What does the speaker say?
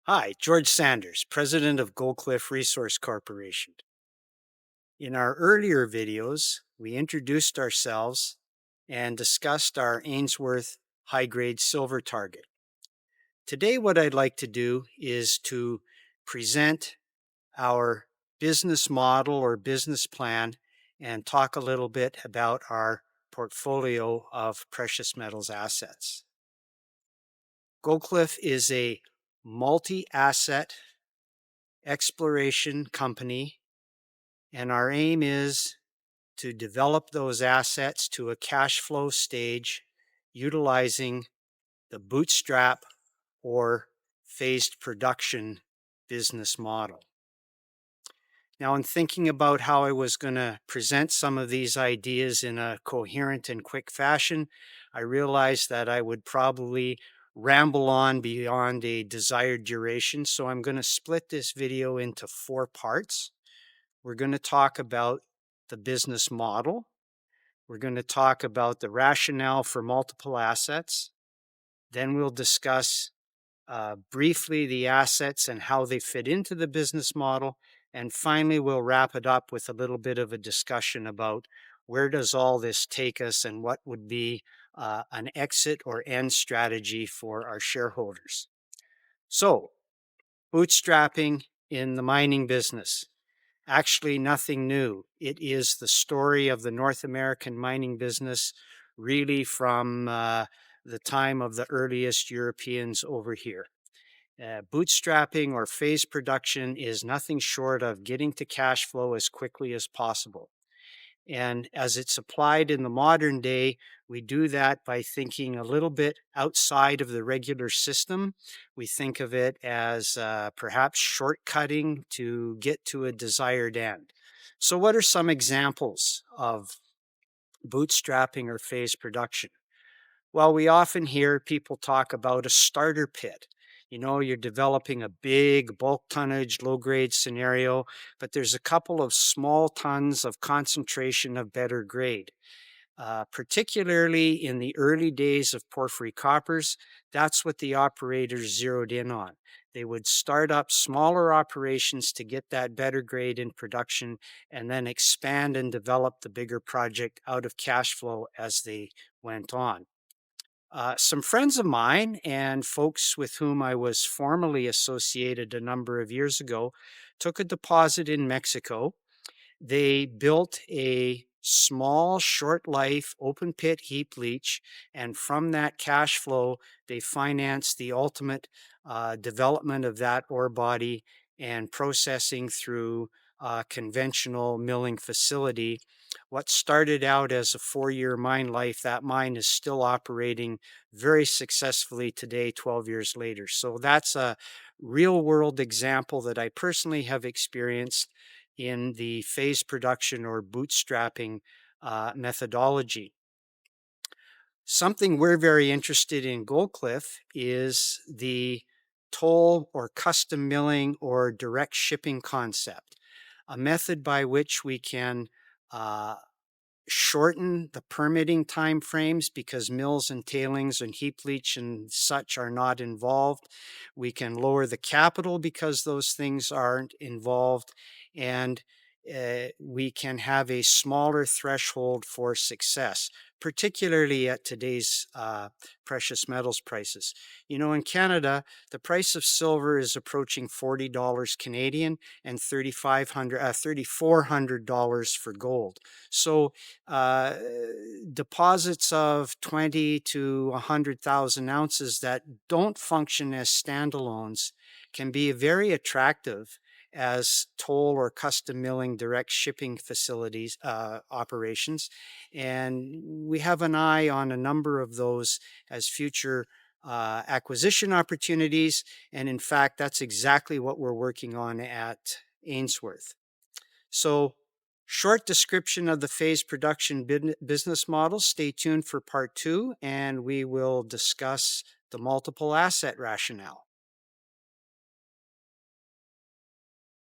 Hi, George Sanders, President of Goldcliff Resource Corporation. In our earlier videos, we introduced ourselves and discussed our Ainsworth high-grade silver target. Today, what I'd like to do is to present our business model or business plan and talk a little bit about our portfolio of precious metals assets. Goldcliff is a multi-asset exploration company, and our aim is to develop those assets to a cash flow stage utilizing the bootstrap or phased production business model. Now, in thinking about how I was going to present some of these ideas in a coherent and quick fashion, I realized that I would probably ramble on beyond a desired duration. So I'm going to split this video into 4 parts. We're going to talk about the business model. We're going to talk about the rationale for multiple assets. Then we'll discuss briefly the assets and how they fit into the business model. And finally, we'll wrap it up with a little bit of a discussion about where does all this take us and what would be an exit or end strategy for our shareholders. So, bootstrapping in the mining business. Actually, nothing new. It is the story of the North American mining business, really from the time of the earliest Europeans over here. Bootstrapping or phase production is nothing short of getting to cash flow as quickly as possible. And as it's applied in the modern day, we do that by thinking a little bit outside of the regular system. We think of it as perhaps shortcutting to get to a desired end. So, what are some examples of bootstrapping or phase production? Well, we often hear people talk about a starter pit. You know, you're developing a big bulk tonnage, low grade scenario, but there's a couple of small tons of concentration of better grade. Particularly in the early days of porphyry coppers, that's what the operators zeroed in on. They would start up smaller operations to get that better grade in production and then expand and develop the bigger project out of cash flow as they went on. Some friends of mine and folks with whom I was formally associated a number of years ago took a deposit in Mexico. They built a small, short life, open pit heap leach, and from that cash flow, they financed the ultimate development of that ore body and processing through a conventional milling facility. What started out as a 4-year mine life, that mine is still operating very successfully today, 12 years later. So that's a real world example that I personally have experienced in the phase production or bootstrapping methodology. Something we're very interested in Goldcliff is the toll or custom milling or direct shipping concept, a method by which we can shorten the permitting timeframes because mills and tailings and heap leach and such are not involved. We can lower the capital because those things aren't involved, and we can have a smaller threshold for success, particularly at today's precious metals prices. You know, in Canada, the price of silver is approaching $40 Canadian and $3,400 for gold. So deposits of 20 to 100,000 ounces that don't function as standalones can be very attractive as toll or custom milling direct shipping facilities operations. And we have an eye on a number of those as future acquisition opportunities. And in fact, that's exactly what we're working on at Ainsworth. So, short description of the phase production business model. Stay tuned for part 2, and we will discuss the multiple asset rationale.